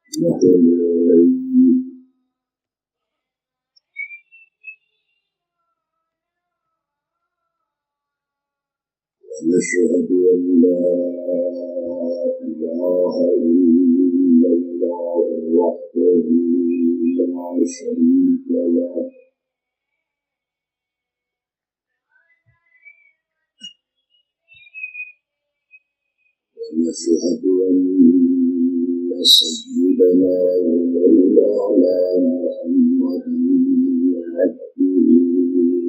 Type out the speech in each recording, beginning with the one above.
ونشهد أن لا إله إلا الله وحده لا شريك له ونشهد أن سيدنا ومولانا محمدا عبده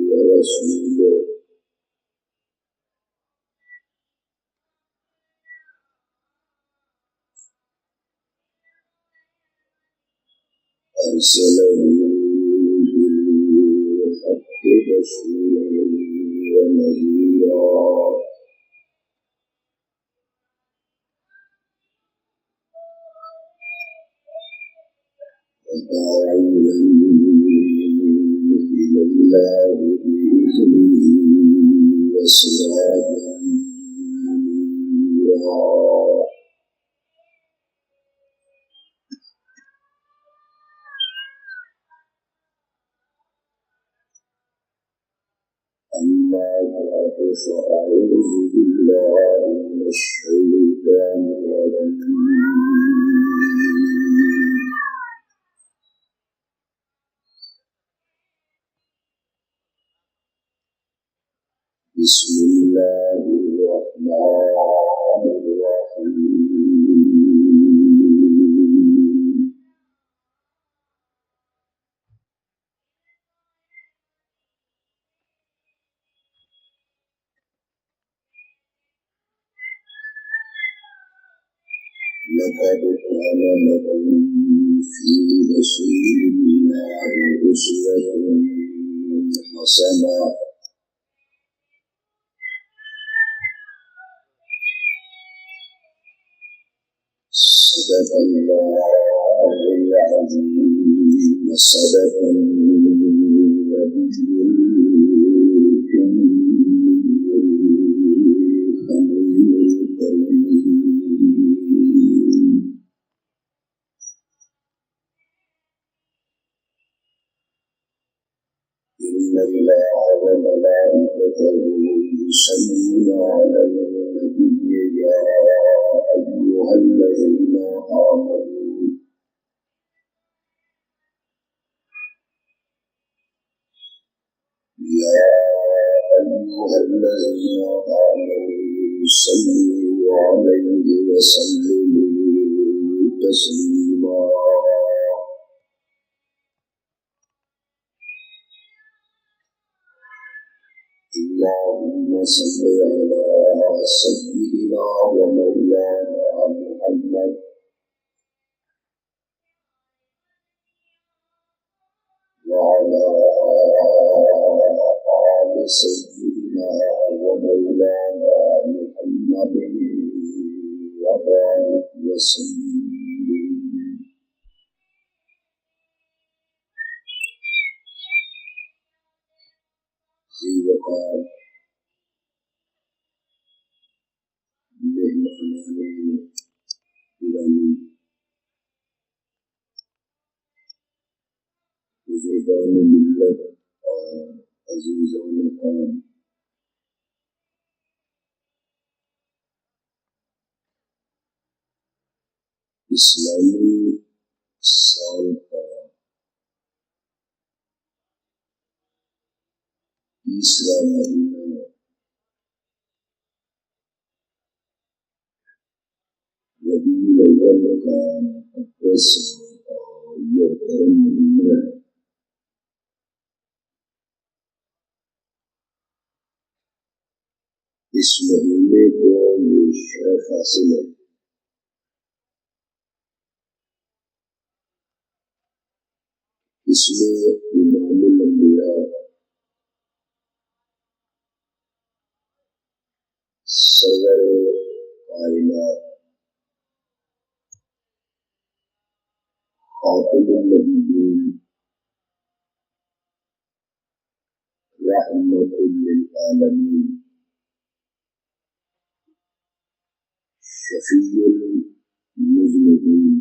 ورسوله أرسله بالحق بشيرا ونذيرا وداعيا إلى الله بإذنه وسراجا منيرا أما بعد فأعوذ بالله من الشيطان الرجيم بسم الله الرحمن الرحيم لقد كان لكم في رسول الله أسوة حسنة صدق الله العظيم وصدق النبي الأمين الكريم إن الله وملائكته يصلون على النبي يا أيها الذين آمنوا صلوا عليه وسلموا تسليما اللهم صل على سيدنا ومولانا محمد وعلى آل سيدنا ومولانا محمد وبارك وسلم ذي وقار مہمانان گرامی بزرگان ملت اور عزیزان قوم، اسلامی سال کا تیسرا مہینہ ربیع الاول کا مقدس اور محترم مہینہ ہے۔ اس مہینے کو یہ شرف حاصل ہے اس میں امام الانبیاء سرور کائنات خاتم النبیین رحمت للعالمین شفیع المذنبین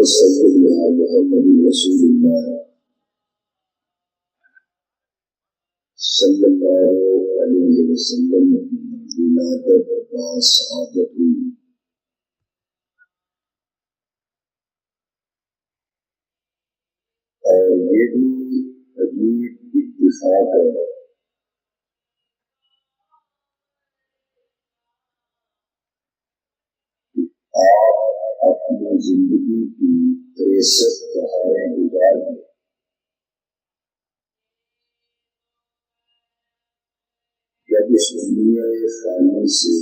سيدنا محمد رسول الله صلی اللہ علیہ وسلم کی ولادت باسعادت ہوئی، اور یہ بھی عجیب اتفاق ہے آپ اپنی زندگی کی 63 بہاریں گزار دیں، جب اس دنیا فانی سے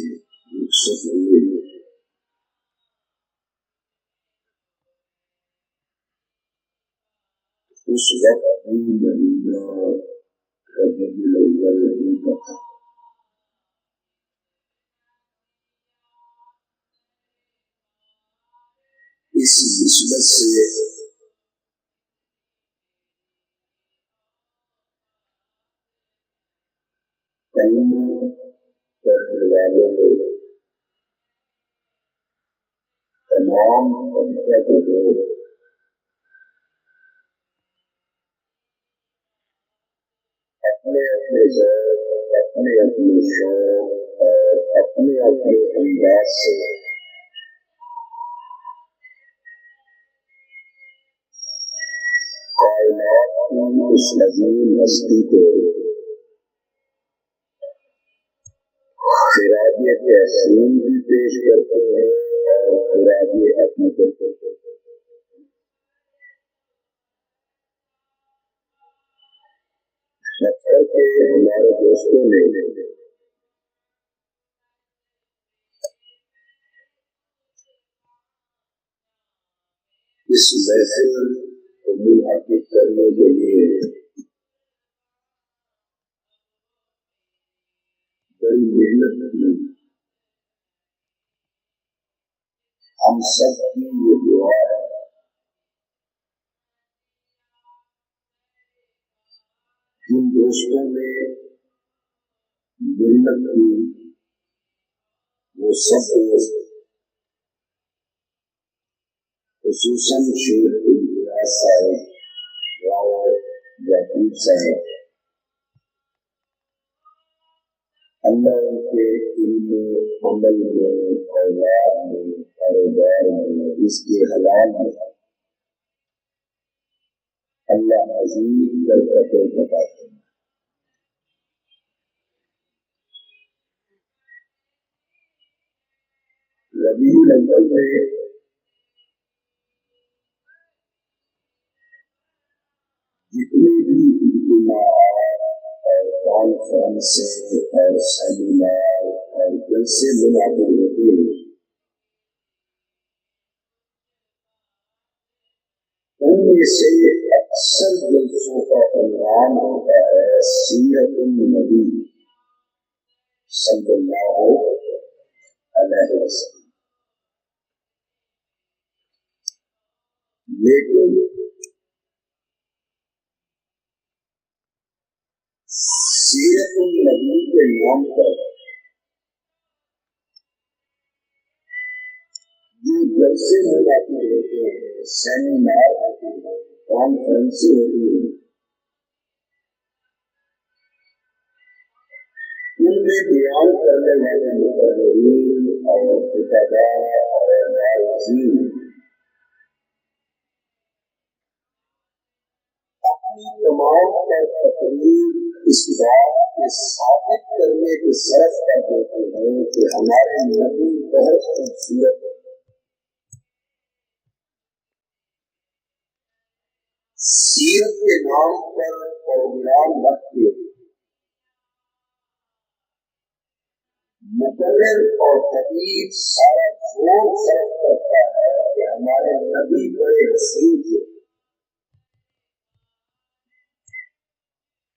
رخصت ہوئے اس وقت بھی مہینہ ربیع الاول ہی کا تھا۔ اس نسبت سے کلمہ پڑھنے والے تمام طبقہ کے لوگ اپنے اپنے ذوق، اپنے اپنے شوق اور اپنے اپنے انداز سے کائنات کی اس عظیم ہستی کو خراج تحسین بھی پیش کرتے ہیں اور خراج عقیدت کرتے ہیں۔ حتیٰ کہ ہمارے دوستوں نے اس محفل کو منعقد کرنے کے لیے بڑی محنت کی۔ ہم سب کی یہ دعا ہے جن دوستوں نے محنت کی وہ سب دوست، خصوصاً شیخ امتیاز صاحب، راؤ یعقوب صاحب، اللہ ان کے علم عمل میں، اولاد میں، کاروبار میں، رزق حلال میں اللہ عظیم برکتیں عطا فرمائے۔ ربیع الاول میں جتنے بھی اجتماعات اور کانفرنسیں اور سیمینار اور جلسے منعقد ہوتے ہیں، ان میں سے اکثر جلسوں کا عنوان ہوتا ہے سیرت النبی صلی اللہ علیہ وسلم، لیکن سیرت النبی کے نام پر جو جلسے منعقد ہوتے ہیں، سیمینار ہوتے ہیں، کانفرنسیں ہوتی ہیں، ان میں بیان کرنے والے مقررین اور خطباء اور واعظین اپنی تمام تر تقریر اس بات کے ثابت کرنے کی صرف کر دیتے ہیں کہ ہمارے نبی بہت خوبصورت ہے۔ سیرت کے نام پر پروگرام رکھ کے مقرر اور خطیب سارا زور صرف کرتا ہے کہ ہمارے نبی بڑے حسین تھے،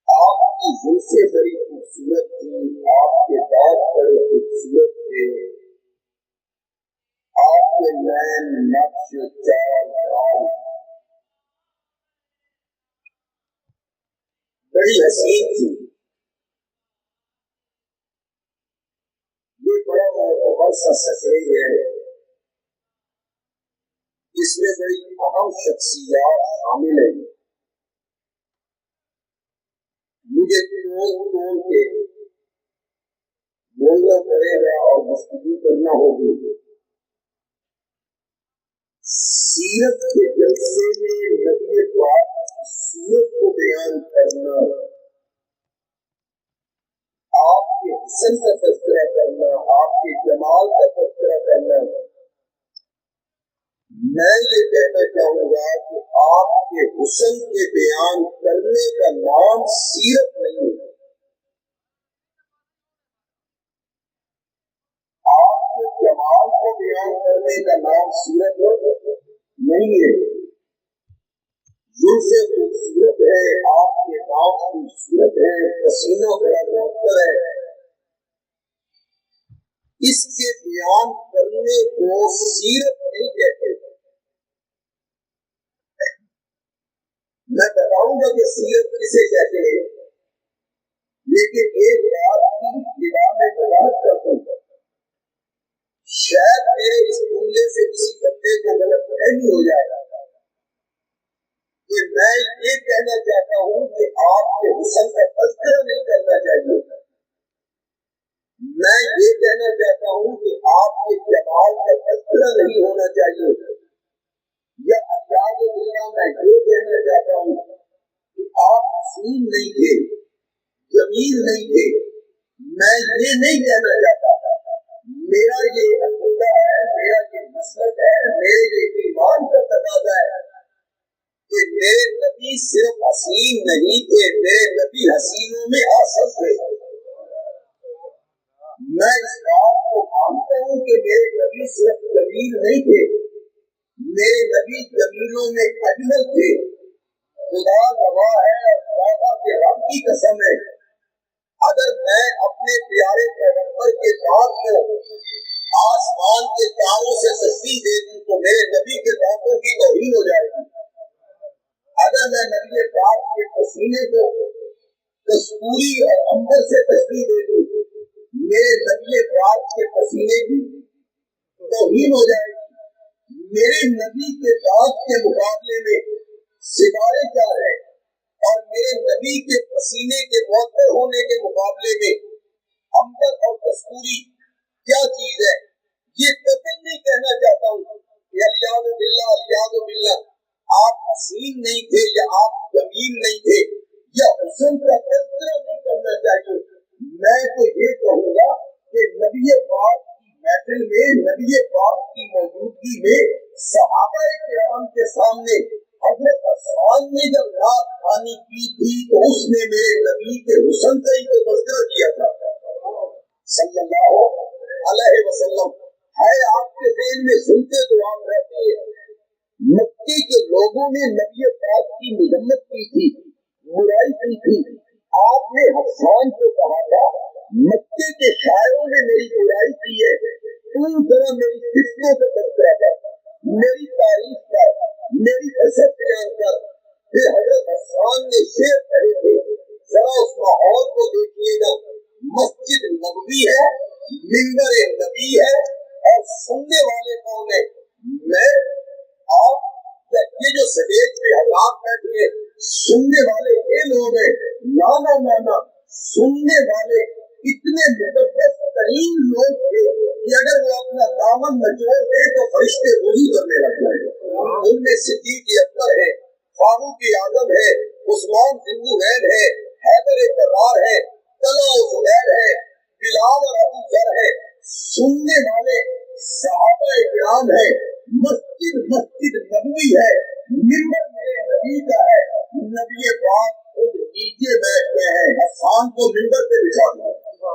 آپ کی زلفیں بڑی خوبصورت تھیں، آپ کے دانت بڑے خوبصورت تھے، آپ کے نین نقش چال ڈال بڑی حسین تھی۔ یہ بڑا معتبر سا سٹریج ہے، اس میں بڑی اہم شخصیات شامل ہیں. مجھے توڑ کے بولنا پڑے گا اور گفتگو کرنا ہوگی. سیرت کے جلسے میں نبی پاک کی صورت کو بیان کرنا، آپ کے حسن کا تذکرہ کرنا، آپ کے جمال کا تذکرہ کرنا. میں یہ کہنا چاہوں گا کہ آپ کے حسن کے بیان کرنے کا نام سیرت نہیں ہے. آپ کے جمال کو بیان کرنے کا نام سیرت نہیں ہے. دل سے خوبصورت ہے، آپ کے نام خوبصورت ہے، پسینہ بڑا بہتر ہے، اس کے بیان کرنے کو سیرت نہیں کہتے. میں بتاؤں گا کہ سیرت کسے کہتے ہیں، لیکن ایک بات کی ابتدا میں وضاحت کرتا ہوں. شاید میرے اس جملے سے کسی بندے کو غلط فہمی ہو جائے گا کہ میں یہ کہنا چاہتا ہوں کہ آپ کے حسن کا تذکرہ نہیں کرنا چاہیے. میں یہ کہنا چاہتا ہوں کہ آپ کے جمال کا تذکرہ نہیں ہونا چاہیے. یا انداز باللہ میں یہ کہنا چاہتا ہوں کہ آپ حسین نہیں تھے، جمیل نہیں تھے. میں یہ نہیں کہنا چاہتا. میرا یہ عقیدہ ہے، میرا یہ مسلک ہے، میرے یہ ایمان کا تقاضا ہے کہ میرے نبی صرف حسین نہیں تھے، میرے نبی حسینوں میں اصل تھے. میں اس بات کو مانتا ہوں کہ میرے نبی صرف جمیل نہیں تھے، میرے نبی جمیلوں میں اجمل تھے. خدا گواہ ہے، خدا کے رب کی قسم ہے، اگر میں اپنے پیارے پیغمبر کے دانت کو آسمان کے تاروں سے تشبیہ دے دوں تو میرے نبی کے دانتوں کی توہین ہو جائے گی. اگر میں نبی پاک کے پسینے کو کستوری اور عنبر سے تشبیہ دے دوں میرے نبی پاک کے پسینے کی توہین ہو جائے گی. میرے نبی کے دانت کے مقابلے میں ستارے کیا ہے، اور میرے نبی کے پسینے کے معطر ہونے کے مقابلے میں عنبر اور کستوری کیا چیز ہے. یہ قطعاً نہیں کہنا چاہتا ہوں کہ الیاذ باللہ الیاذ باللہ آپ حسین نہیں تھے یا آپ جمیل نہیں تھے یا حسن کا تذکرہ نہیں کرنا چاہیے. میں تو یہ کہوں گا کہ نبی پاک کی محفل میں، نبی پاک کی موجودگی میں صحابہ کرام کے سامنے حضرت عثمان نے جب رات کھانی کی تھی تو اس نے میرے نبی کے حسن کا ہی تو تذکرہ کیا تھا صلی اللہ علیہ وسلم. ہے آپ کے ذہن میں سنتے تو آپ رہتے ہیں. مکے کے لوگوں نے نبی پاک کی مذمت کی تھی، برائی کی تھی. آپ نے حسان کو کہا تھا مکے کے شاعروں نے میری برائی کی ہے، تو ذرا میری صفتوں کا تذکرہ کر، میری تعریف کر، میری حسد بیان کر. پھر حضرت حسان نے شعر کہے تھے، ذرا اس ماحول کو دیکھیے گا. مسجد نبوی ہے، منبر نبی ہے، اور سننے والے کون ہیں؟ میں، آپ، یہ جو سٹیج پہ حضرات بیٹھے ہیں سننے والے یہ لوگ ہیں. نانا نانا سننے والے اتنے مقدس ترین لوگ تھے کہ اگر وہ اپنا دامن نچوڑ دے تو فرشتے وضو کرنے لگ جائیں. ان میں صدیق اکبر ہے، فاروق اعظم ہے، عثمان ذوالنورین ہے، حیدر کرار ہے، طلحہ و زبیر ہے، بلال اور ابو ذر ہے. سننے والے صحابہ کرام ہے. مسجد نبوی ہے، منبر میرے نبی کا ہے. نبی پاک خود نیچے بیٹھ گئے ہیں، حسان کو منبر پہ بٹھا دیا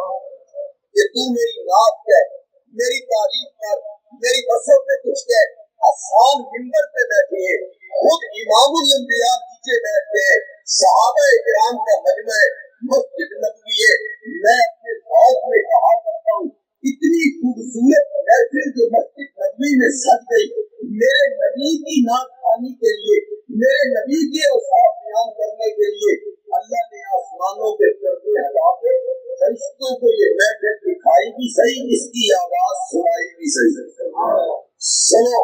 کہ تو میری نعت کہہ، میری تعریف کر، میری حسد پہ کچھ کہہ. حسان منبر پہ بیٹھے ہیں، خود امام الانبیاء نیچے بیٹھ گئے. صحابہ کرام کا مجمع ہے، مسجد نبوی ہے. میں اپنے ذوق میں کہا کرتا ہوں اتنی خوبصورت محفل جو مسجد نبوی میں سج گئی میرے نبی کی نعت خوانی کے لیے، میرے نبی کے اوصاف بیان کرنے کے لیے. اللہ نے آسمانوں کے پردے ہٹا کے فرشتوں کو یہ محفل دکھائی بھی صحیح، اس کی آواز سنائی بھی صحیح. سنو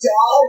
4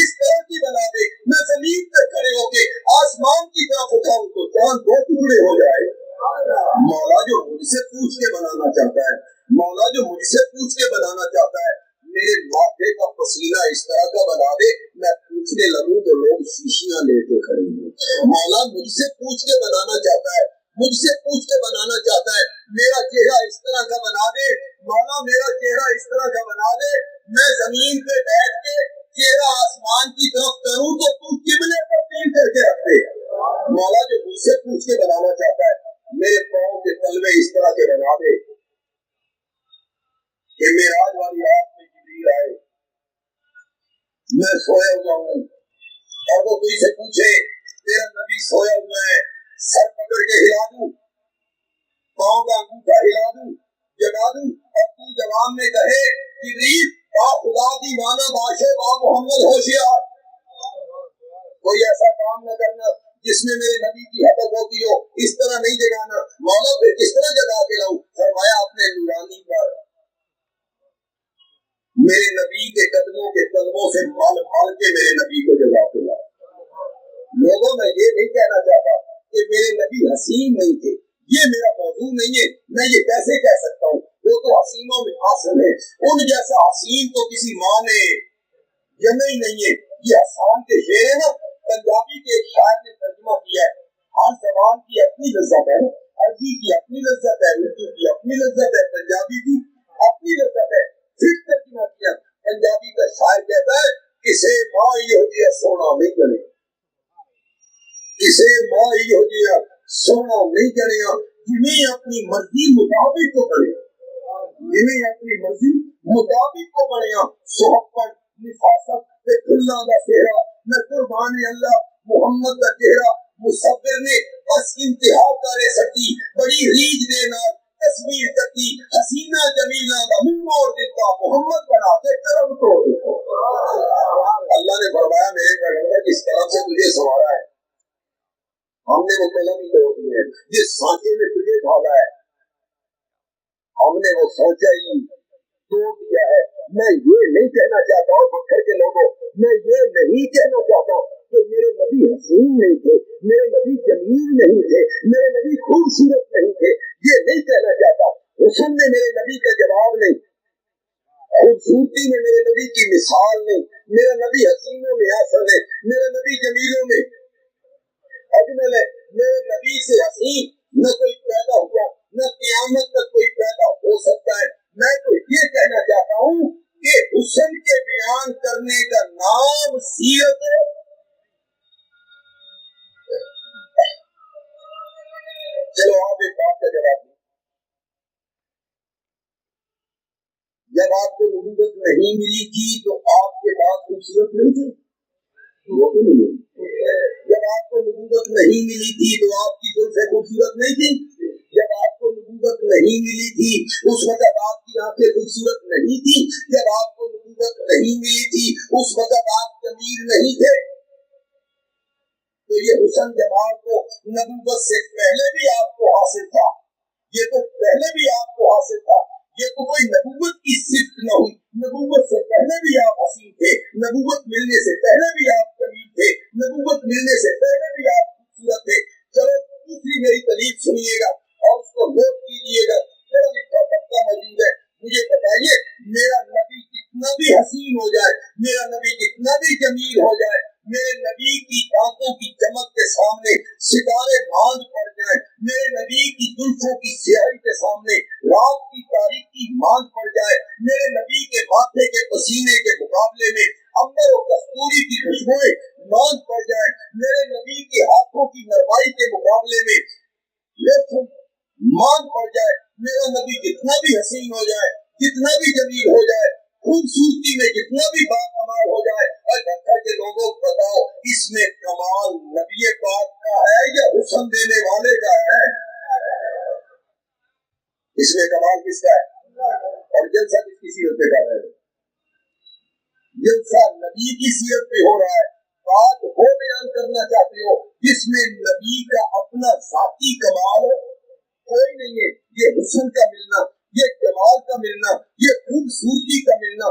اس طرح کی بنا دے میں زمین پہ کھڑے ہو کے آسمان کی طرف اٹھاؤں تو چاند 2 ٹکڑے ہو جائے. مولا جو مجھ سے پوچھ کے بنانا چاہتا ہے, مولا جو مجھ سے پوچھ کے بنانا چاہتا ہے, میرے ماتھے کا پسینہ اس طرح کا بنا دے میں پوچھنے لگوں تو لوگ شیشیاں لے کے کھڑے ہیں. مولا مجھ سے پوچھ کے بنانا چاہتا ہے, مجھ سے پوچھ کے بنانا چاہتا ہے, میرا چہرہ اس طرح کا بنا دے, مولا میرا چہرہ اس طرح کا بنا دے, میں زمین پہ بیٹھ کے چہرہ آسمان کی طرف کروں تو تم قبلے پر تین کر کے رکھ دے. مولا جو مجھ سے پوچھ کے بنانا چاہتا ہے میرے پاؤں کے تلوے اس طرح کے بنا دے کہ معراج والی رات میں جبریل آئے, میں سویا ہوا ہوں اور وہ کوئی سے پوچھے تیرا نبی سویا ہوا ہے, سر پکڑ کے ہلا دوں, پاؤں کا انگوٹھا ہلا دوں, جگا دوں, اور تو جواب میں کہے جبریل با خدا دی مانا باشے با محمد ہوشیار. کوئی ایسا کام نہ کرنا جس میں میرے نبی کی حدت ہوتی ہو, اس طرح نہیں جگانا. مولا پھر کس طرح جگا کے لاؤں؟ فرمایا اپنے نورانی پر میرے نبی کے قدموں سے مال کے میرے نبی کو جگا کے لاؤ. لوگوں میں یہ نہیں کہنا چاہتا کہ میرے نبی حسین نہیں تھے, یہ میرا موضوع نہیں ہے, میں یہ کیسے کہہ سکتا ہوں, وہ تو حسینوں میں حاصل ہے, ان جیسا حسین تو کسی ماں نے جنا ہی نہیں ہے. یہ حسان کے شعر ہے نا, پنجابی کے ایک شاعر نے ترجمہ کیا ہے, ہر زبان کی اپنی لذت ہے, عربی کی اپنی لذت ہے, اردو کی اپنی لذت ہے, پنجابی کی اپنی لذت ہے. پھر ترجمہ کیا, پنجابی کا شاعر کہتا ہے کسے ماں یہ سونا نہیں کرے, کسے ماں یہ سونا نہیں کرے, جنہیں اپنی مرضی مطابق کو کرے, جنہیں اپنی مرضی مطابق کو بڑھے, صحبت نفاست تے کھلا دا چہرہ میں قربان اللہ محمد دا چہرہ مصور نے بس انتہا کرے سکی بڑی ریج دے نال تصویر کتی حسینہ جمیلہ دا منہ موڑ دیتا محمد بنا کے کرم توڑ دیتا. اللہ نے فرمایا میرے پیغمبر کس طرح سے تجھے سنوارا ہے, ہم نے وہ قلم ہی توڑ دی ہے, جس سانچے میں تجھے ڈالا ہے ہم نے وہ سانچہ ہی توڑ دیا ہے. میں یہ نہیں کہنا چاہتا ہوں پتھر کے لوگوں, میں یہ نہیں کہنا چاہتا کہ میرے نبی حسین نہیں تھے, میرے نبی جمیل نہیں تھے, میرے نبی خوبصورت نہیں تھے, یہ نہیں کہنا چاہتا. حسن میں میرے نبی کا جواب نہیں, خوبصورتی میں میرے نبی کی مثال نہیں, میرا نبی حسینوں میں حسن ہے, میرا نبی جمیلوں میں اجمل ہے. میرے نبی سے حسین نہ کوئی پیدا ہوا, نہ قیامت تک کوئی پیدا ہو سکتا ہے. میں تو یہ کہنا چاہتا ہوں کہ حسن کے بیان کرنے کا نام سیرت ہے. چلو آپ ایک بات کا جواب دیں, جب آپ کو نبوت نہیں ملی تھی تو آپ کے بعد خوبصورت نہیں تھے, وہ تو نہیں ہے. جب آپ کو نبوت نہیں ملی تھی تو آپ کی زلفیں خوبصورت نہیں تھی, جب آپ کو نبوت نہیں ملی تھی اس وقت آپ کی آنکھیں خوبصورت نہیں تھی, جب آپ کو نبوت نہیں ملی تھی اس وقت آپ جمیل نہیں تھے. تو یہ حسن جمال تو نبوت سے پہلے بھی آپ کو حاصل تھا, یہ تو پہلے بھی آپ کو حاصل تھا, یہ تو کوئی نبوت کی صفت نہ ہوئی. نبوت سے پہلے بھی آپ حسین تھے, نبوت ملنے سے پہلے بھی آپ جمیل تھے, نبوت ملنے سے پہلے بھی آپ خوبصورت تھے. چلو دوسری میری تعریف سنیے گا اور اس کو نوٹ کیجیے گا, میرا لکھا پکا موجود ہے. مجھے بتائیے میرا نبی کتنا بھی حسین ہو جائے, میرا نبی کتنا بھی جمیل ہو جائے, میرے نبی کی آنکھوں کی چمک کے سامنے ستارے ماند پڑ جائیں, میرے نبی کی زلفوں کی سیاہی کے سامنے رات کی تاریکی ماند پڑ جائے, میرے نبی کے ماتھے کے پسینے کے مقابلے میں عنبر و کستوری کی خوشبوئیں ماند پڑ جائیں, میرے نبی کے ہاتھوں کی نرمائی کے مقابلے میں مان پڑ جائے, میرا نبی جتنا بھی حسین ہو جائے, جتنا بھی جمیل ہو جائے, خوبصورتی میں جتنا بھی باکمال ہو جائے, اور گھر کے لوگوں کو بتاؤ اس میں کمال نبی پاک کا ہے یا حسن دینے والے کا ہے؟ اس میں کمال کس کا ہے؟ اور جلسہ کس کی سیرت پہ کر رہے ہیں؟ جلسہ نبی کی سیرت پہ ہو رہا ہے. بات وہ بیان کرنا چاہتے ہو جس میں نبی کا اپنا ذاتی کمال کوئی نہیں ہے. یہ حسن کا ملنا, یہ جمال کا ملنا, یہ خوبصورتی کا ملنا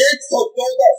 114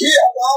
6000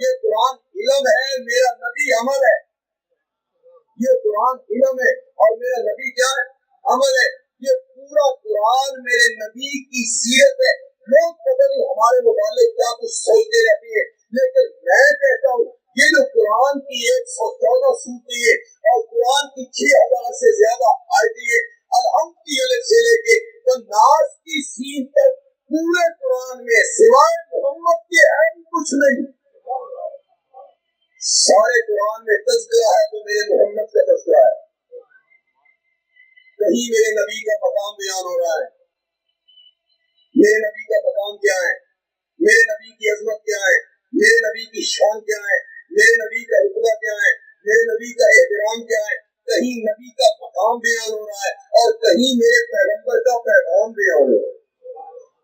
یہ قرآن علم ہے، میرا نبی عمل ہے. یہ قرآن علم ہے اور میرا نبی کیا ہے؟ عمل ہے. یہ پورا قرآن میرے نبی کی سیرت ہے. لوگ پتہ نہیں ہمارے متعلق کیا کچھ سوچتے رہتے ہیں، لیکن میں کہتا ہوں یہ جو قرآن کی 114 سورتیں ہیں اور قرآن کی 6000 سے زیادہ آیتیں ہیں، الحمد کی الف سے لے کے تو ناس کی سین تک پورے قرآن میں سوائے محمد کے ہے کچھ نہیں. سارے قرآن میں تذکرہ ہے تو میرے محمد کا تذکرہ ہے. کہیں میرے نبی کا مقام بیان ہو رہا ہے. میرے نبی کا مقام کیا ہے، میرے نبی کی عظمت کیا ہے، میرے نبی کی شان کیا ہے، میرے نبی کا رتبہ کیا ہے، میرے نبی کا احترام کیا ہے. کہیں نبی کا مقام بیان ہو رہا ہے اور کہیں میرے پیغمبر کا پیغام بیان ہو رہا ہے.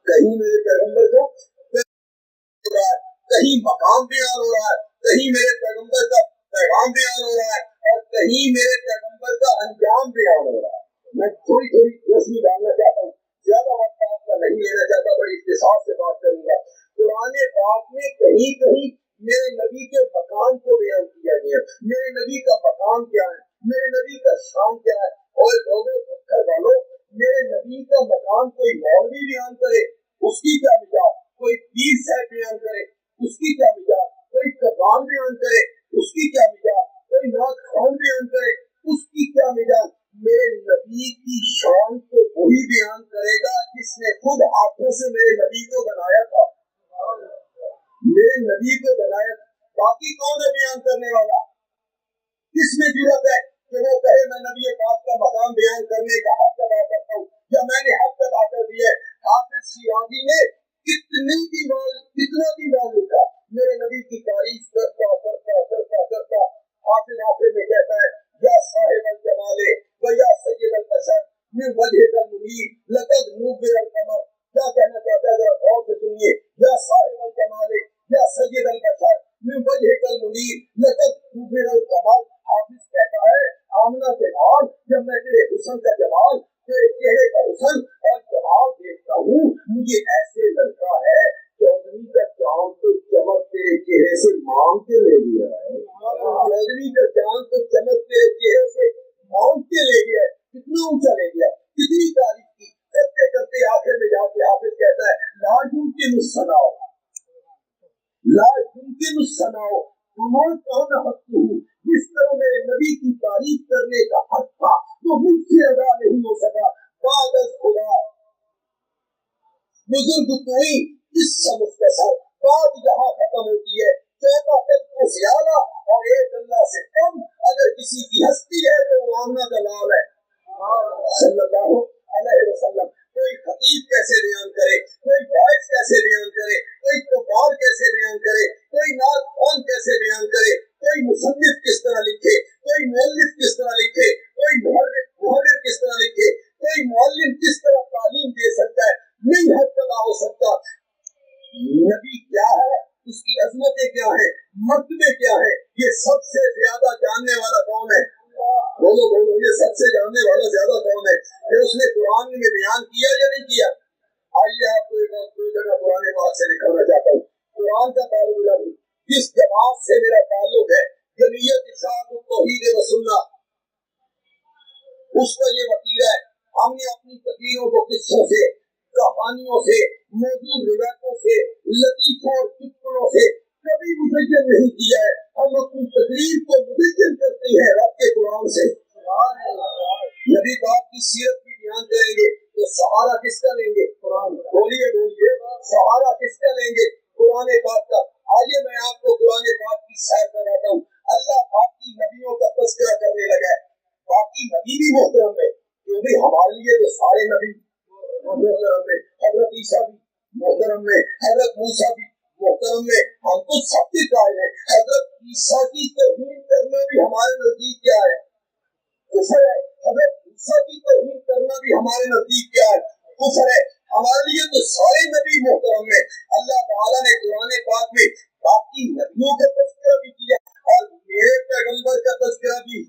کہیں میرے پیغمبر کا ہو رہا ہے، کہیں مقام بیان ہو رہا ہے، کہیں میرے پیغمبر کا پیغام بیان ہو رہا ہے اور کہیں میرے پیغمبر کا انجام بیان ہو رہا ہے. میں تھوڑی روشنی ڈالنا چاہتا ہوں، زیادہ وقت آپ کا نہیں لینا چاہتا، بڑی اختصار سے بات کروں گا. قرآن پاک میں کہیں کہیں میرے نبی کے مقام کو بیان کیا گیا. میرے نبی کا مقام کیا ہے، میرے نبی کا شان کیا ہے. اور لوگوں گھر والوں، میرے نبی کا مقام کوئی مولوی بیان کرے اس کی کیا مزاج، کوئی پیر صاحب بیان کرے اس کی کیا مزاج، کوئی قربان بیان کرے اس کی کیا مزاج، کوئی نعت خوان بیان کرے اس کی کیا مزاج. میرے نبی کی شان کو وہی بیان کرے گا جس نے خود ہاتھوں سے میرے نبی کو بنایا تھا، میرے نبی کو بنایا تھا. باقی کون ہے بیان کرنے والا؟ کس میں ضرورت ہے کہ وہ کہے میں نبی پاک کا مقام بیان کرنے کا حق ادا کرتا ہوں یا میں نے حق ادا کر دیا ہے؟ حافظ شیرازی نے کتنا بھی نام لکھا، میرے نبی کی تعریف کرتا کرتا کرتا کرتا حافظ آخر میں کہتا ہے یا صاحب الجمال و یا سید البشر من وجهك المنیر لقد نور القمر. کیا کہنا چاہتا ہے ذرا غور سے سنیے. یا صاحب الجمال یا سید البشر من وجهك المنیر لقد نور القمر. حافظ کہتا ہے آمنہ کے بعد جب میں تیرے حسن کا جمال، تیرے چہرے کا حسن اور جمال دیکھتا ہوں مجھے ایسے لگتا ہے چودھری کا چاند تو چمک تیرے چہرے سے مانگ کے لے گیا ہے. چودھری کا چاند تو چمک تیرے چہرے سے مانگ کے لے گیا ہے. کتنا اونچا لے گیا، کتنی تعریف کی. کرتے کرتے آخر میں جا کے حافظ کہتا ہے لا يمكن الثناء لا يمكن الثناء وما كان حقه. جس طرح میرے نبی کی تعریف کرنے کا حق تھا وہ مجھ سے ادا نہیں ہو سکا. بعد از خدا بزرگ کوئی اس سے مختصر بات یہاں ختم ہوتی ہے. 14 تک کو زیادہ اور ایک اللہ سے کم. اگر کسی کی ہستی ہے تو وہ آمنہ کا لال ہے صلی اللہ علیہ وسلم. کوئی خطیب کیسے بیان کرے، کوئی باعث کیسے بیان کرے، کوئی قبال کیسے بیان کرے، کوئی نعت خوان کیسے بیان کرے، کوئی مصنف کس طرح لکھے، کوئی مؤلف کس طرح لکھے، کوئی محرر کس طرح لکھے، کوئی معلم کس طرح تعلیم دے سکتا ہے، نہیں حد پیدا ہو سکتا. نبی کیا ہے، اس کی عظمتیں کیا ہیں، مرتبے کیا ہیں، یہ سب سے زیادہ جاننے والا کون ہے؟ بولو بولو، یہ سب سے جاننے والا زیادہ کون ہے؟ پھر اس نے قرآن میں بیان کیا یا نہیں کیا؟ آئیے آپ کو ایک دو جگہ قرآن پاک سے دکھانا چاہتا ہوں. قرآن کا طالب علم جس جماعت سے میرا تعلق ہے، جمعیت اشاعت التوحید و سنت، اس کا یہ وتیرہ ہے. ہم نے اپنی تقریروں کو قصوں سے، کہانیوں سے، موضوع روایتوں سے، لطیفوں اور چٹکلوں سے کبھی مدین نہیں کیا ہے. ہم اپنی تقریر کو مدین کرتے ہیں رب کے قرآن سے. نبی پاک کی سیرت بھی بیان کریں گے تو سہارا کس کا لیں گے؟ قرآن. بولیے بولیے، سہارا کس کا لیں گے؟ قرآن پاک کا. آئیے میں آپ کو قرآن پاک کی سیر کراتا ہوں. اللہ پاک کی نبیوں کا تذکرہ کرنے لگا ہے. باقی نبی بھی محترم ہے کیونکہ ہمارے لیے تو سارے نبی محترم ہے. حضرت عیسیٰ بھی محترم ہے، حضرت موسیٰ بھی محترم ہے. ہم تو سب کے قائل ہیں. حضرت عیسیٰ کی توہین کرنا بھی ہمارے نزدیک کیا ہے؟ کفر ہے. حضرت عیسیٰ کی توہین کرنا بھی ہمارے نزدیک کیا ہے؟ کفر ہے. ہمارے لیے تو سارے نبی محترم ہیں. اللہ تعالیٰ نے قرآن پاک میں باقی نبیوں کا تذکرہ بھی کیا اور میرے پیغمبر کا تذکرہ بھی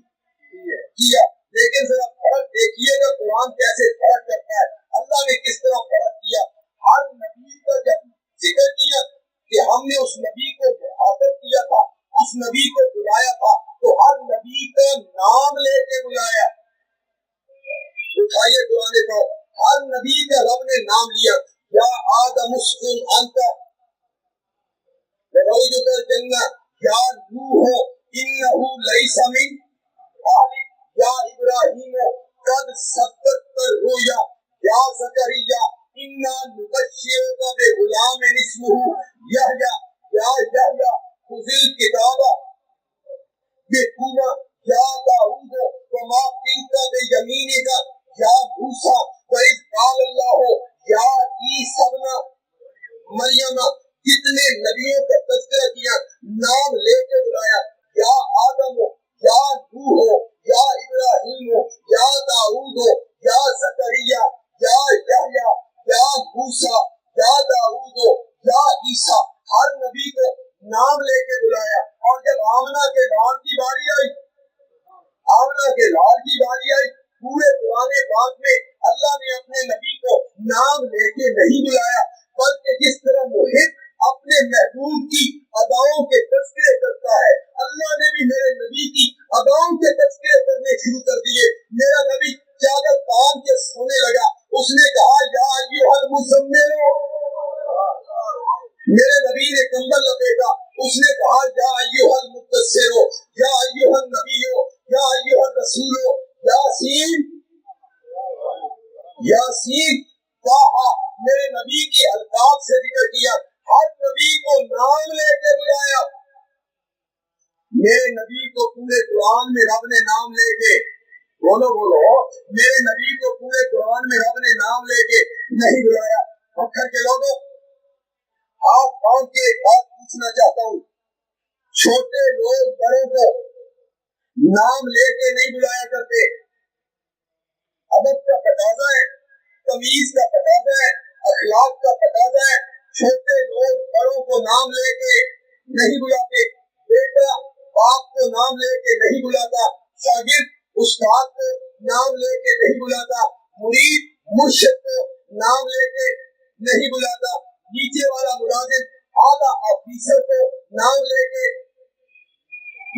کیا. لیکن ذرا فرق دیکھیے گا قرآن کیسے فرق کرتا ہے. اللہ نے کس طرح فرق کیا. ہر نبی کا جب ذکر کیا کہ ہم نے اس نبی کو مخاطب کیا نے نام لیا یا آدم اسکن انت وزوجک الجنہ یا نوح انہ لیس من اہلک یا ابراہیم قد صدقت الرؤیا یا زکریا انا نبشرک بغلام اسمہ یحییٰ یا یحییٰ خذ الکتاب بقوة یا داؤد وما تلک بیمینک یا موسیٰ وَإِذْ قَالَ اللَّهُ یا عیسیٰ ابن مریم کتنے نبیوں کا تذکرہ کیا، نام لے کے بلایا، یا آدم یا نوح یا ابراہیم یا داؤد یا زکریا یا یحییٰ یا موسیٰ یا داؤد یا عیسیٰ، ہر نبی کو نام لے کے بلایا۔ اور جب آمنہ کے لال کی باری آئی، آمنہ کے لال کی باری آئی، پورے قرآن پاک میں اللہ نے اپنے نبی کو نام لے کے نہیں بلایا، بلکہ جس طرح محب اپنے محبوب کی اداؤں کے تذکرے کرتا ہے، اللہ نے بھی میرے نبی کی اداؤں کے تذکرے کرنے شروع کر دیے۔ میرا نبی چادر تان کے سونے لگا، اس نے کہا یا ایھا المزمل، میرے نبی نے کمبل لپیٹا، اس نے کہا یا ایھا المدثر، یا ایھا النبی، یا ایھا الرسول، یاسین یاسین طٰہٰ، میرے نبی کے القاب سے ذکر کیا، ہر نبی کو نام لے کے بلایا۔ میرے نبی کو پورے قرآن میں رب نے نام لے کے، بولو میرے نبی کو پورے قرآن میں رب نے نام لے کے نہیں بلایا۔ پتھر کے لوگوں، آپ قوم کے ایک بات پوچھنا چاہتا ہوں، چھوٹے لوگ بڑوں کو نام لے کے نہیں بلایا کرتے، ادب کا تقاضا ہے، تمیز کا تقاضا ہے، اخلاق کا تقاضا ہے۔ چھوٹے لوگ بڑوں کو نام لے کے نہیں بلاتے، بیٹا باپ کو نام لے کے نہیں بلاتا، شاگرد استاد کو نام لے کے نہیں بلاتا، مرید مرشد کو نام لے کے نہیں بلاتا، نیچے والا ملازم اعلیٰ آفیسر کو نام لے کے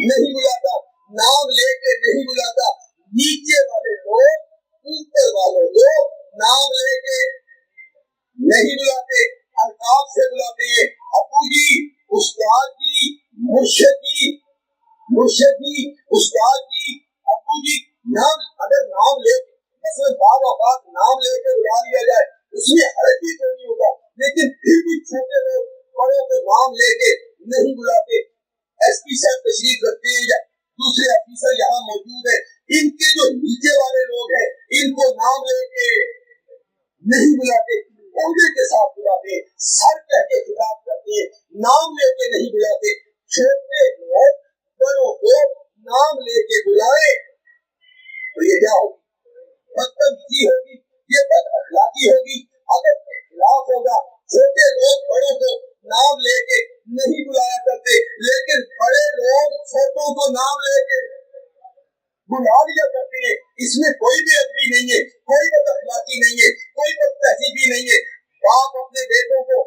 نہیں بلاتا، نام لے کے نہیں بلاتا، نیچے والے لوگ اوپر والوں کو نام لے کے نہیں بلاتے، القاب سے بلاتے ہیں، ابو جی، استاد جی، مرشد جی، استاد جی، ابو جی۔ نام اگر نام لے کے مثلا بعض اوقات نام لے کے بلا لیا جائے اس میں حرج بھی تو نہیں ہوتا، لیکن پھر بھی چھوٹے لوگ بڑوں کو نام لے کے نہیں بلاتے۔ ایس پی صاحب تشریف رکھتے ہیں یا دوسرے آفیسر یہاں موجود ہیں، ان کے جو نیچے والے لوگ ہیں ان کو نام لے کے نہیں بلاتے، عہدے کے ساتھ بلاتے ہیں، سر کہہ کے خطاب کرتے ہیں، نام لے کے نہیں بلاتے۔ چھوٹے لوگ بڑوں کو نام لے کے بلائے تو یہ کیا ہوگی؟ بدتمیزی ہوگی، یہ بد اخلاقی ہوگی، ادب کے خلاف ہوگا۔ چھوٹے لوگ بڑوں کو نام لے کے نہیں بلایا کرتے، لیکن بڑے لوگ چھوٹوں کو نام لے کے بلا لیا کرتے ہیں۔ اس میں کوئی بھی ادبی نہیں ہے، کوئی بد اخلاقی نہیں ہے، کوئی بد تہذیبی نہیں ہے۔ باپ اپنے بیٹوں کو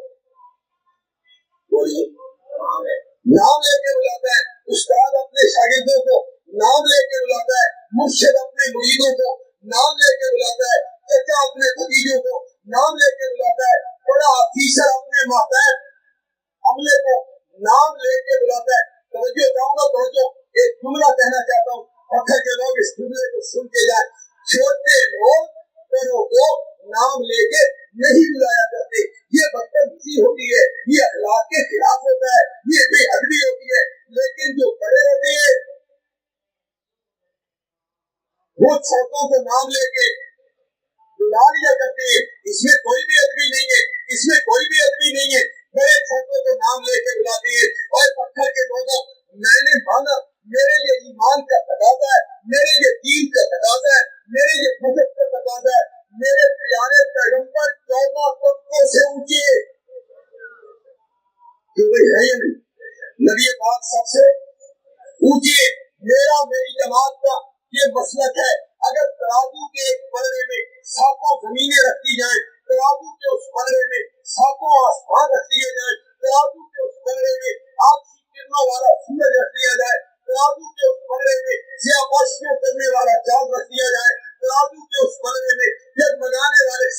نام لے کے بلاتا ہے، استاد اپنے شاگردوں کو نام لے کے بلاتا ہے، مرشد اپنے مریدوں کو نام لے کے بلاتا ہے، چچا اپنے بھتیجوں کو نام لے کے بلاتا ہے، بڑا آفیسر اپنے ماتحت عملے کو نام لے کے بلاتا ہے۔ توجہ چاہوں گا، توجہ، ایک جملہ کہنا چاہتا ہوں، پتھر کے لوگ اس جملے کو سن کے جائیں۔ چھوٹے لوگ بڑوں کو نام لے کے نہیں بلایا کرتے، یہ بدتمیزی ہوتی ہے، یہ اخلاق کے خلاف ہوتا ہے، یہ بے ادبی ہوتی ہے۔ لیکن جو بڑے ہوتے ہیں وہ چھوٹوں کو نام لے کے بلا لیا کرتے ہیں، اس میں کوئی بھی ادبی نہیں ہے، اس میں کوئی بھی ادبی نہیں ہے۔ بڑے چھوٹوں کو نام لے کے بلاتے ہیں۔ اور پتھر کے لوگوں، میں نے مانا میرے لیے ایمان کا تقاضا ہے، میرے لیے دین کا تقاضا ہے، میرے لیے مذہب کا تقاضا ہے، میرے پیارے پیغمبر 14 طبقوں سے اونچے جو کوئی ہے یا نہیں، نبی پاک سب سے اونچے۔ میری جماعت کا یہ مسلک ہے، اگر ترازو کے ایک پلڑے میں 7 زمینیں رکھی جائیں، ترازو کے اس پلڑے میں 7 آسمان رکھ دیے جائیں، ترازو کے اس پلڑے میں آپ کی کرنوں والا سورج رکھ دیا جائے، ترازو کے اس پلڑے میں کرنے والا چاند رکھ دیا جائے، ترازو کے اس پلڑے میں جگمگانے والے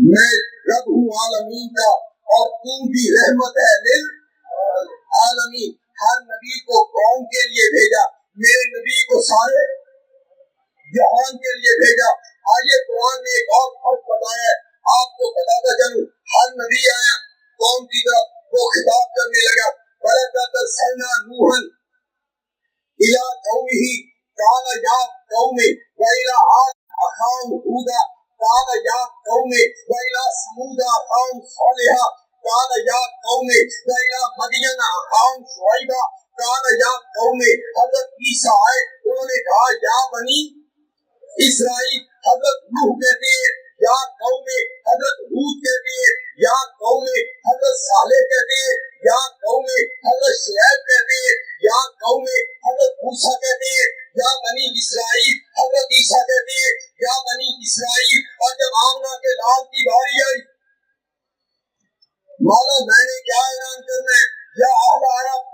میں رب ہوں عالمین کا اور تو بھی رحمت ہے لل عالمین. ہر نبی کو قوم کے لیے بھیجا, میرے نبی کو سارے جہان کے لیے بھیجا. آئیے قرآن نے ایک اور فرق بتایا ہے, آپ کو بتاتا چلوں. ہر نبی آیا قوم کی طرف, وہ خطاب کرنے لگا, وَلَقَدْ أَرْسَلْنَا نُوحًا إِلَىٰ قَوْمِهِ قَالَ يَا قَوْمِ وَإِلَىٰ عَادٍ أَخَاهُمْ هُودًا قَالَ يَا قَوْمِ وَإِلَىٰ ثَمُودَ أَخَاهُمْ صَالِحًا قَالَ يَا قَوْمِ وَإِلَىٰ مَدْيَنَ أَخَاهُمْ شُعَيْبًا قَالَ يَا قَوْمِ. حضرت عیسیٰ آئے, انہوں نے کہا یا بنی اسرائیل. حضرت نوح کہتے ہیں یا قوم, حضرت ہود کہتے ہیں یا قوم, حضرت صالح کہتے ہیں یا قوم, حضرت شعیب کہتے ہیں یا قوم, حضرت موسیٰ کہتے ہیں یا بنی اسرائیل, حضرت عیسیٰ کہتے ہیں یا بنی اسرائیل. اور جب آمنہ کے لال کی باری آئی, مولا میں نے کیا اعلان کرنا ہے, یا اہل عرب,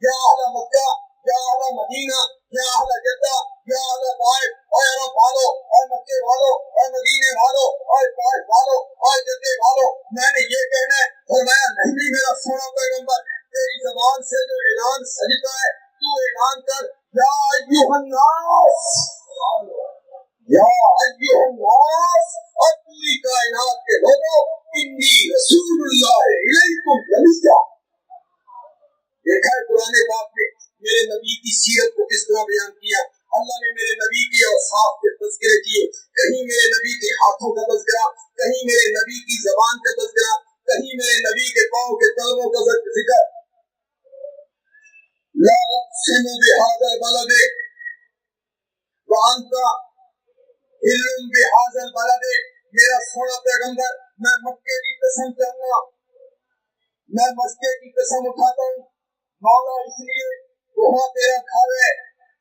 یا اہل مکہ, یا اہل مدینہ, یا اہل جدہ, یا اہل طائف, اور عرب والو, اور مکے والو, اور مدینے والو, اور طائف والو, اور جدے والو, میں نے یہ کہنا ہے. فرمایا نہیں میرا سونا پیغمبر, تیری زبان سے جو اعلان سجتا ہے تو اعلان کر, یا ایھا الناس, یا ایھا الناس, اور پوری کائنات کے لوگوں, انی رسول اللہ الیکم جمیعا. دیکھا ہے قرآن پاک میں میرے نبی کی سیرت کو کس طرح بیان کیا. اللہ نے میرے نبی کے اوصاف کے تذکرے کیے, کہیں میرے نبی کے ہاتھوں کا تذکرہ, کہیں میرے نبی کی زبان کا تذکرہ, کہیں میرے نبی کے پاؤں کے تلووں کا ذکر. لا اقسم بهذا البلد وانت حل بهذا البلد. میرا سونا پیغمبر, میں مکے کی قسم کرنا, میں مکے کی قسم اٹھاتا ہوں مولا, اس لیے وہاں تیرا گھر ہے.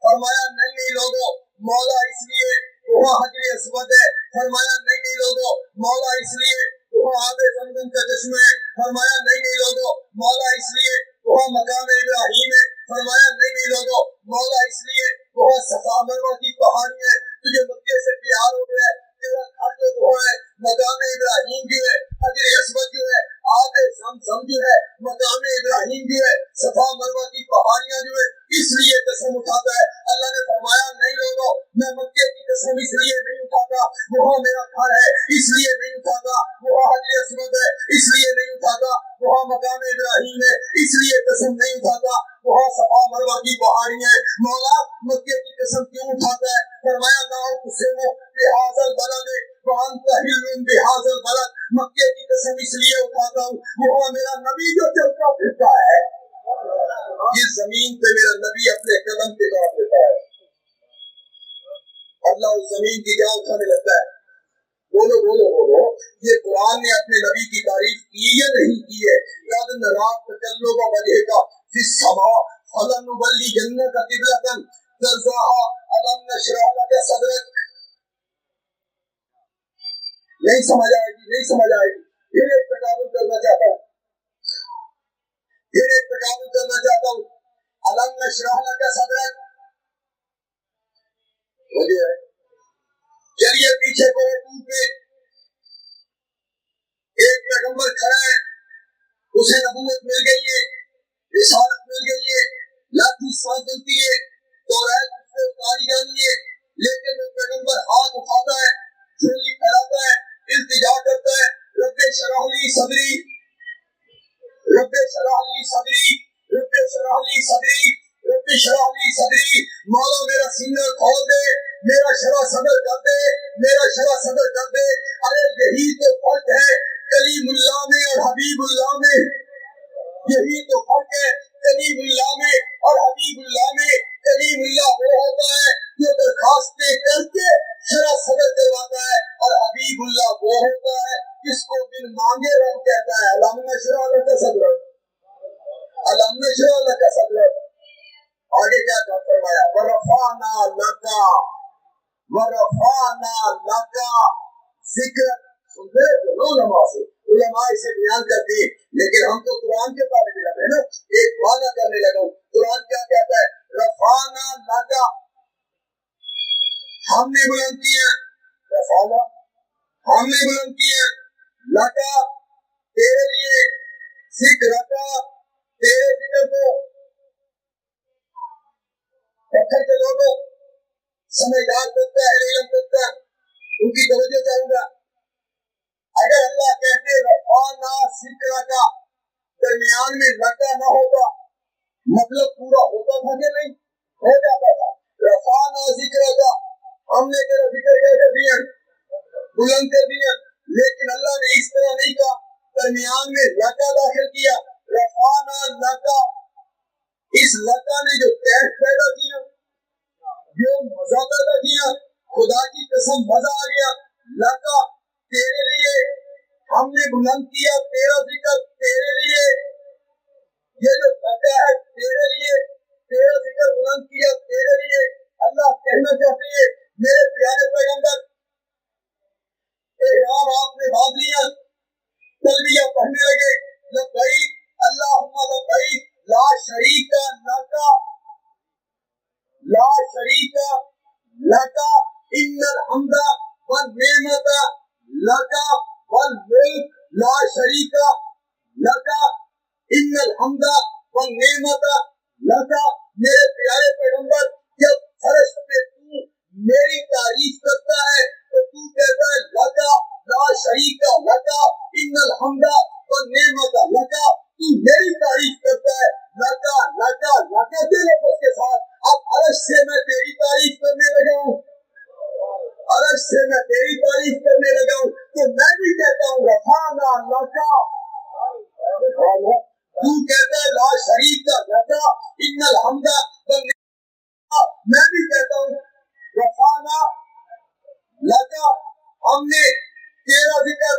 فرمایا نہیں لوگوں, مولا اس لیے وہاں حجر اسود ہے. فرمایا نہیں لوگوں, مولا اس لیے وہاں آب زمزم کا چشمہ ہے. فرمایا نہیں لوگوں, مولا اس لیے وہاں مقام ابراہیم ہے. فرمایا نہیں لوگوں, مولا اس لیے وہاں صفا مروہ کی پہاڑی ہے. تجھے مکے سے پیار ہو گیا ہے, تیرا گھر جو وہاں ہے, مقام ابراہیم جو ہے, حجر اسود جو ہے, آب زمزم جو ہے, مقام ابراہیم جو ہے, صفا مروہ کی پہاڑیاں جو ہے, اس لیے قسم اٹھاتا ہے. اللہ نے فرمایا نہیں لوگوں, میں مکے کی قسم اس لیے نہیں اٹھاتا وہاں میرا گھر ہے, اس لیے نہیں اٹھاتا وہاں حجر اسود ہے, اس لیے نہیں اٹھاتا وہاں مقام ابراہیم ہے, اس لیے قسم نہیں اٹھاتا وہاں صفا مروہ کی پہاڑیاں ہیں. مولا مکے کی قسم کیوں اٹھاتا ہے؟ فرمایا لا اقسم بهذا البلد وانت حل بهذا البلد. مکے کی قسم اس لیے اٹھاتا ہوں وہاں میرا نبی جو چلتا پھرتا ہے, اس زمین پہ میرا نبی اپنے قدم پہ گاڑ دیتا ہے. اللہ اس زمین کی کیا اٹھانے لگتا ہے. بولو بولو بولو, یہ قرآن نے اپنے نبی کی تعریف کی یا نہیں کی ہے؟ قد نرا تقلب وجهك في السماء فلنولینک قبلۃ ترضاها الم نشرح لك صدرک. نہیں سمجھ آئے گی, نہیں سمجھ آئے گی. پھر ایک تقابل کرنا چاہتا ہوں, الم نشرح لك صدرک. مجھے چلیے پیچھے کو پہ ایک پیغمبر کھڑا ہے, اسے نبوت مل گئی ہے, رسالت مل گئی ہے, لاٹھی سانس ملتی ہے, توریت اس سے اتاری جانی ہے, لیکن وہ پیغمبر ہاتھ اٹھاتا ہے, جھولی پھیلاتا ہے, التجا کرتا ہے, رب اشرح لی صدری, رب اشرح لی صدری, رب اشرح لی صدری, رب اشرح لی صدری. مولا میرا سینہ کھول دے, میرا شرح صدر کر دے, میرا شرح صدر کر دے. ارے یہی تو فرق ہے کلیم اللہ میں اور حبیب اللہ میں, یہی تو فرق ہے کلیم اللہ میں اور حبیب اللہ میں. کلیم اللہ وہ ہوتا ہے جو درخواستیں کر کے شرح صدر کرواتا ہے, اور حبیب اللہ وہ ہوتا ہے جس کو بن مانگے رب کہتا ہے الم نشرح لک صدرک, الم نشرح لک صدرک. آگے کیا فرمایا, ورفعنا لک ذکرک. سنتے علماء سے, علماء اسے بیان کرتے ہیں, لیکن ہم تو قرآن کے طالب علم ہے نا. ایک معنی کرنے لگا ہوں, قرآن کیا کہتا ہے, رفعنا لک, ہم نے بلند کیا, رفعنا ہم نے بلند کیا, لکا تیرے لیے، ذکر کا تیرے ذکر کو. پتھر کے لوگوں سمجھدار کرتا ہے، علم کرتا ہے، ان کی توجہ چاہوں گا. اگر اللہ کہتے رفعنا ذکر کا، درمیان میں لکا نہ ہوتا، مطلب پورا ہوتا تھا کہ نہیں؟ ہو جاتا تھا. رفعنا ذکر کا، ہم نے تیرا ذکر کر دیا، بلند کر دیا. لیکن اللہ نے اس طرح نہیں کہا، درمیان میں لکا داخل کیا. رفعنا لکا، اس لکا نے جو کیف پیدا کیا، جو مزہ پیدا کیا، خدا کی قسم مزہ آ گیا. لکا تیرے لیے ہم نے بلند کیا، تیرا ذکر تیرے لیے. یہ جو لکا ہے تیرے لیے، تیرا ذکر بلند کیا تیرے لیے. اللہ کہنا چاہتے ہیں میرے پیارے پیغمبر، احرام آپ نے باندھ لیا، تلبیہ پڑھنے لگے، لبیک اللہم لبیک لا شریک لک، لا شریک لک ان الحمد والنعمت لک والملک لا شریک لک ان الحمد والنعمت لک. میرے پیارے پیغمبر، جب فرش پہ تو میری تعریف کرتا ہے تو تو کہتا ہے لکا لا شریک لک ان الحمد والنعمت لک. تو میری تعریف کرتا ہے لکا لکا لکا کے لفظ کے ساتھ. اب عرش سے میں تیری تعریف کرنے لگا ہوں، عرش سے میں تیری تعریف کرنے لگا ہوں، تو میں بھی کہتا ہوں رفعنا لکا. تو کہتا ہے لا شریک لکا ان الحمد والنعمت، میں بھی کہتا ہوں رفعنا لکا، ہم نے تیرا ذکر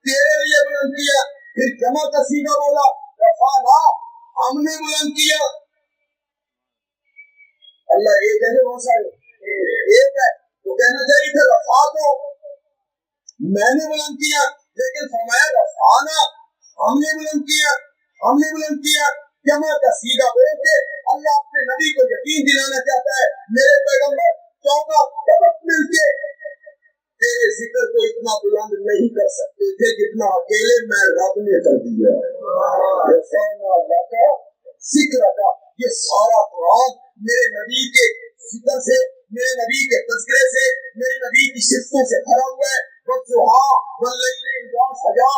تیرے لیے بلند کیا. پھر جمع کا سیگا بولا، رفعنا ہم نے بلند کیا. اللہ ایک ہے، بہت سارے ایک ہے، تو کہنا چاہیے تھا رفع کو میں نے بلند کیا، لیکن فرمایا رفعنا ہم نے بلند کیا، ہم نے بلند کیا. جمع کا سیگا بول کے اللہ اپنے نبی کو یقین دلانا چاہتا ہے میرے پیغمبر 14 طبق مل کے تیرے ذکر کو اتنا بلند نہیں کر سکتے تھے جتنا اکیلے میں رب نے کر دیا. رفعنا لک ذکر کا، یہ سارا قرآن میرے نبی کے ذکر سے، میرے نبی کے تذکرے سے، میرے نبی کی صفتوں سے بھرا ہوا ہے. والضحیٰ واللیل اذا سجا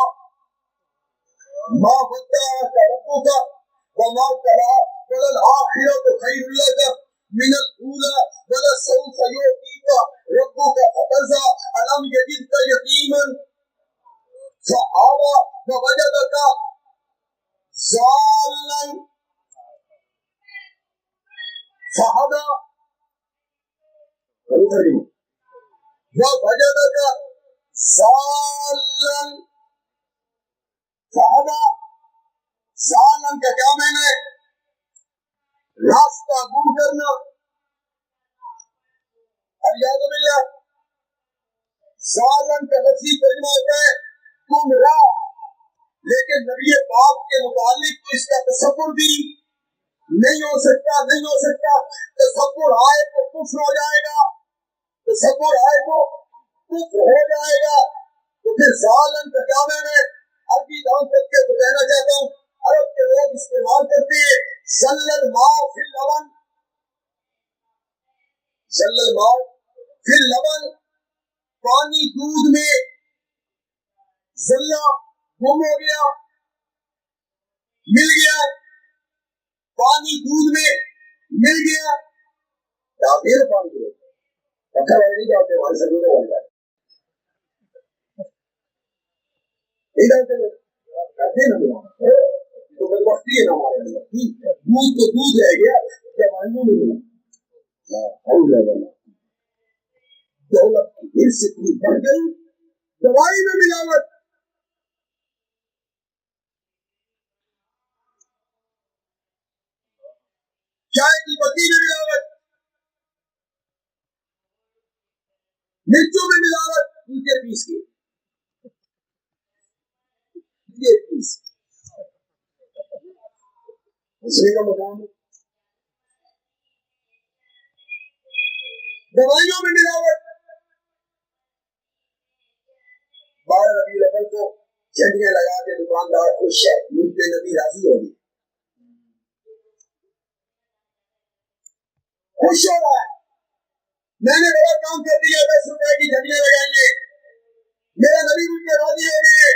ما ودعک ربک وما قلى وللآخرة خير لك من الأولى ولسوف يعطيك ربك فترضى ألم يجدك يتيما فآوى ووجدك ضالا فهدى ووجدك ضالا فهدى. ظالم کا کیا معنی ہے؟ راستہ گم کرنا. الیاذ باللہ، ظالم کا لفظی ترجمہ ہوتا ہے گمراہ. لیکن نبی پاک کے متعلق تو اس کا تصور بھی نہیں ہو سکتا، نہیں ہو سکتا. تصور آئے تو کفر ہو جائے گا، تصور آئے تو کفر ہو جائے گا. تو پھر ظالم کا کیا معنی ہے؟ عربی دان کر کے تو کہنا چاہتا ہوں، عرب کے لوگ استعمال کرتے ہیں زل الماء فی اللبن، زل الماء فی اللبن، پانی دودھ میں، زلہ گم ہو گیا، مل گیا، پانی دودھ میں مل گیا. ڈالتے ہیں پانی کو، پتھر والے نہیں ڈالتے، ہمارے سرگونے والے ڈالتے نہیں ڈالتے لوگ، کرتے نا تو بدبختی ہے نا ہمارے اندر. دودھ تو دودھ رہ گیا، دوائیوں میں ملا. دولت کی ہرس اتنی بڑھ گئی، دوائی میں ملاوٹ. چائے کی پتی میں ملاوٹ، مرچوں میں ملاوٹ، نیچے پیس کے دوسرے کا مقام ہے. دوائیوں میں ملاوٹ. 12 ربیع الاول کو جھنڈیاں لگا کے دکاندار خوش ہے، مجھ پہ نبی راضی ہوگی، خوش ہو رہا ہے، میں نے بڑا کام کر دیا، 10 روپے کی جھنڈیاں لگائیے، میرا نبی مجھ پہ راضی ہو گئے،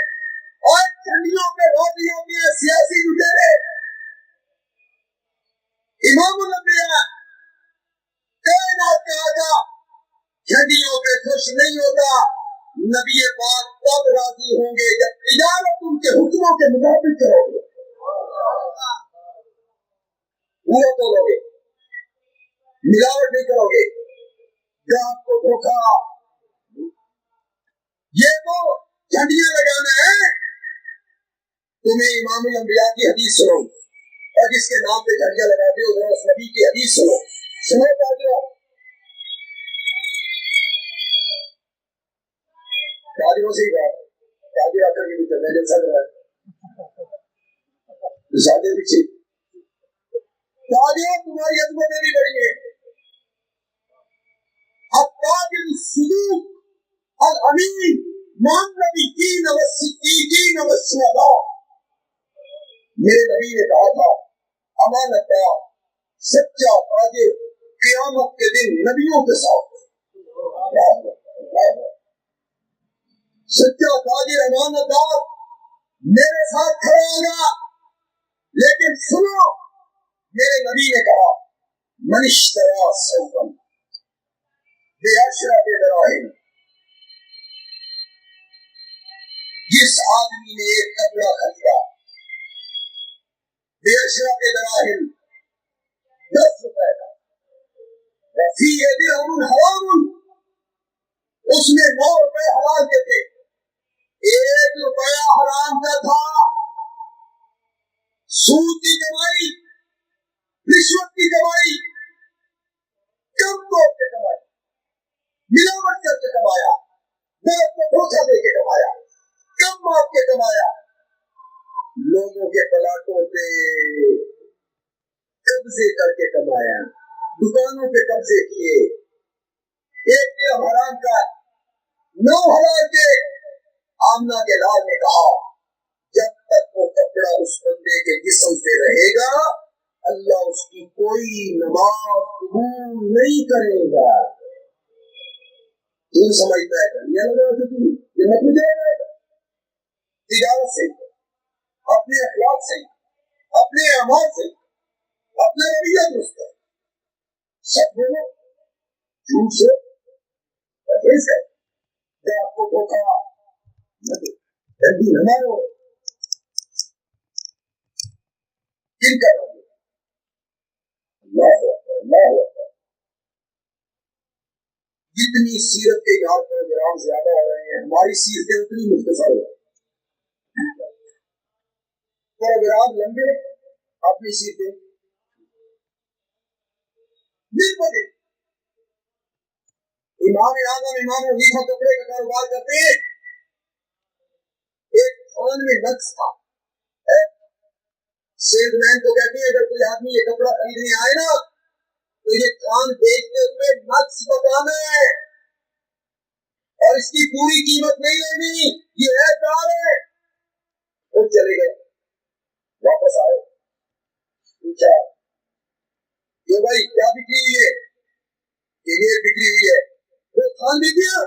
اور جھنڈیوں پہ راضی ہو گئے سیاسی لٹیرے۔ امام الانبیاء کائنات کا آقا جھنڈیوں پہ خوش نہیں ہوتا، نبی پاک تب راضی ہوں گے جب تجارت ان کے حکموں کے مطابق کرو گے، وہ کرو گے، ملاوٹ نہیں کرو گے، گاہک کو دھوکا۔ یہ تو جھنڈیاں لگانا ہے، تمہیں امام الانبیاء کی حدیث سنو، اور جس کے نام پہ جھنڈیاں لگاتے ہو اس نبی کی حدیث سنو، سنو تاجروں، تاجروں سے ہی بات، تاجر آ کر کے بھی چلنا جلسہ کر رہا ہے، سادے پیچھے تاجروں تمہاری عظمتیں بھی بڑی ہیں، التاجر الصدوق الامین مع النبیین والصدیقین والشہداء۔ میرے نبی نے کہا تھا امانت دار سچا تاجر قیامت کے دن نبیوں کے ساتھ، سچا تاجر امانت دار میرے ساتھ کھڑا ہوگا، لیکن سنو میرے نبی نے کہا من اشتری ثوبا بعشرۃ دراہم، جس آدمی نے ایک کپڑا خریدا بعشرۃ دراہم 10 روپے کا، وفیہ درہم حرام، اس میں 9 روپے حلال کے تھے، 1 روپیہ حرام کا تھا، سود کی کمائی، رشوت کی کمائی، کم توڑ کے کمائی، ملاوٹ کر کے کمایا، گاہک کو دھوکہ دے کے کمایا، کم مار کے کمایا، لوگوں کے پلاٹوں پہ قبضے کر کے کمایا، دکانوں پہ قبضے کیے، 1 درہم حرام کا 9 حلال کے۔ آمنہ کے لال نے کہا جب تک وہ کپڑا اس بندے کے جسم پہ رہے گا اللہ اس کی کوئی نماز قبول نہیں کرے گا۔ تم سمجھتا ہے یہ لگا کہ تم یہ نہ مجھے تجارت سے، اپنے اخلاق سے، اپنے اعمال سے، اپنے رویہ درست ہے، سب بولو، جھوٹ سے پرہیز کرو، کہ آپ کو دھوکہ نہ دے، جلدی نہ مارو۔ کن کا نام اللہ اکبر، اللہ اکبر۔ جتنی سیرت کے یہاں پروگرام زیادہ ہو رہے ہیں ہماری سیرتیں اتنی مختصر ہو رہی ہیں، پروگرام لمبے، اپنی سیرتیں دن بدن۔ امام اعظم امام حنیفہ کپڑے کا کاروبار کرتے ہیں، ایک تھان میں نقص تھا، سیلز مین کو کہتے ہیں اگر کوئی آدمی یہ کپڑا خریدنے آئے نا تو یہ تھان بیچتے ہوئے نقص بتانا ہے اور اس کی پوری قیمت نہیں لینی، یہ ہے دار ہے۔ وہ چلے گئے، واپس آئے، پوچھا کہ بھائی کیا بکری ہوئی ہے؟ کہ یہ بکری ہوئی ہے۔ وہ تھان بک گیا؟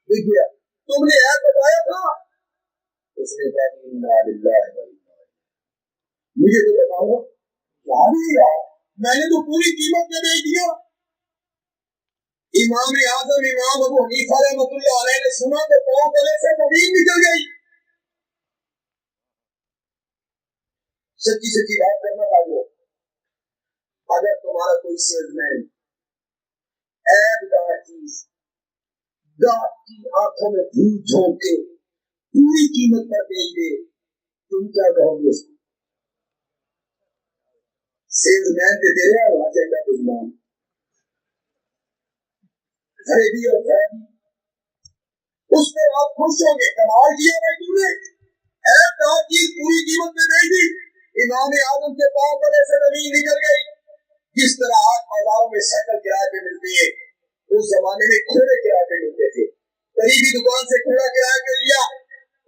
بک گیا۔ تم نے ایپ بتایا تھا؟ اس نے کہا انا للہ و انا، مجھے تو بتاؤ کیا نہیں رہا، میں نے تو پوری قیمت میں بیچ دیا۔ امام اعظم امام ابو حنیفہ رحمۃ اللہ علیہ نے سنا تو پاؤں تلے سے زمین نکل گئی۔ سچی سچی بات کرنا چاہیے، اگر تمہارا کوئی سیلز مین عیب دار چیز گاہک کی آنکھوں میں دھول جھونک کے پوری قیمت پر بیچ دے تم کیا کہو گے اس کو؟ سیلز مین تے تیرے ہونا چاہیے بےمان، خریدی اور خریدی اس پہ آپ خوش ہوں گے، کمال کیا بھائی تم نے، عیب دار چیز پوری قیمت میں بیچ دی، امام اعظم کے پاؤں تلے سے زمین نکل گئی۔ جس طرح آج بازاروں میں سائیکل کرائے پہ ملتی ہے، اس زمانے میں گھوڑے کرائے پہ ملتے تھے، قریبی دکان سے گھوڑا کرائے پہ لیا،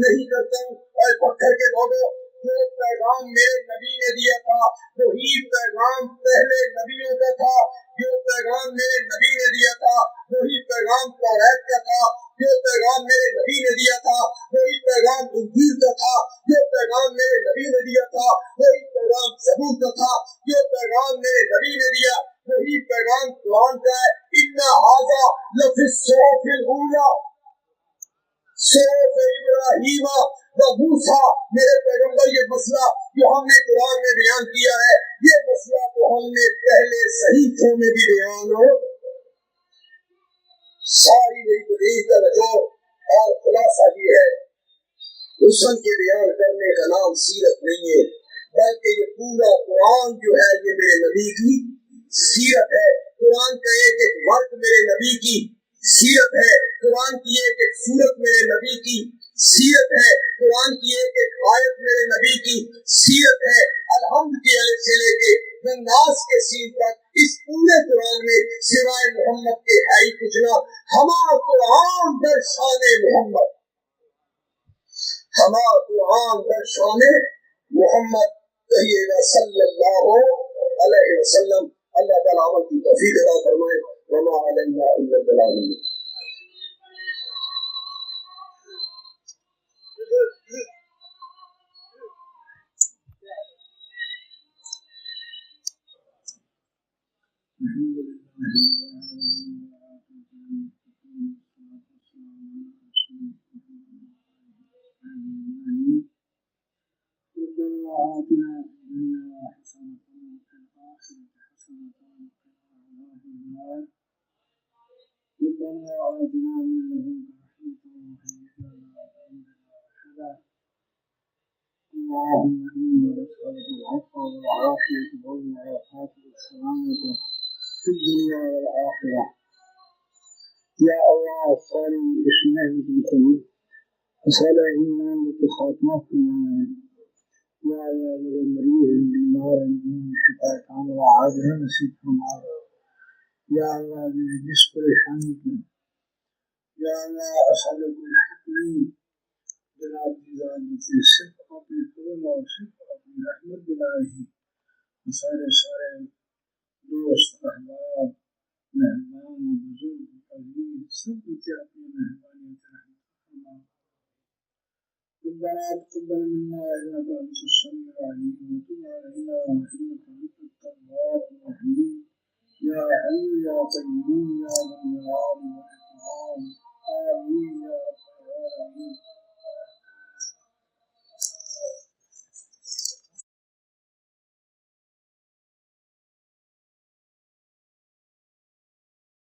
نہیں کرتا ہوں. اور پتھر کے لوگوں، جو پیغام میرے نبی نے دیا تھا وہی پیغام پہلے نبیوں کا تھا. جو پیغام میرے نبی نے دیا تھا وہی پیغام توریت کا تھا. جو پیغام میرے نبی نے دیا تھا وہی پیغام انجیل کا تھا. جو پیغام میرے نبی نے دیا تھا وہی پیغام زبور کا تھا. جو پیغام میرے نبی نے دیا وہی پیغام قرآن کا ہے. ان ھذا لفی الصحف الاولی صحف ابراہیم و موسیٰ. میرے پیغمبر، یہ مسئلہ جو ہم نے قرآن میں بیان کیا ہے، یہ مسئلہ تو ہم نے پہلے صحیفوں میں بھی بیان ہو. ساری میری تقریر کا نچوڑ اور خلاصہ یہ ہے، حسن کے بیان کرنے کا نام سیرت نہیں ہے، بلکہ یہ پورا قرآن جو ہے یہ میرے نبی کی سیرت ہے. قرآن کا ایک ایک ورد میرے نبی کی سیرت ہے. قرآن کی ایک ایک سورت میرے نبی کی سیرت ہے. قرآن کی ایک ایک آیت میرے نبی کی سیرت ہے. الحمد کے الف سے لے کے ناس کے سین تک اس پورے قرآن میں سوائے محمد کے ہے ہی کچھ نہ. ہمارا قرآن در شان محمد، ہمارا قرآن در شان محمد. کہیے گا صلی اللہ علیہ وسلم. اللہ تعالیٰ عمل کی توفیق عطا فرمائے. وما علینا الا البلاغ. اللهم إنا نسألك العفو والعافية والمعافاة والسلامة في الدنيا والآخرة. يا الله صل باسمه الكريم وصلى إيمان بخاتمة يا الله المريض البيمار من شفاء عن وعاده نصيب فرمائے. يا الله جس پریشانی کی، یا اللہ اسألك الحق نہیں جناب دیزان کی، صرف اپنے فضل اور صرف اپنی رحمت دلائی. سارے دوست احباب مہمان بزرگ عزیز سب کے اپنی مہربانی رحمت. ربنا تقبل منا انك انت السميع العليم وتب علينا انك انت التواب الرحيم. يا حي يا قيوم يا ذا الجلال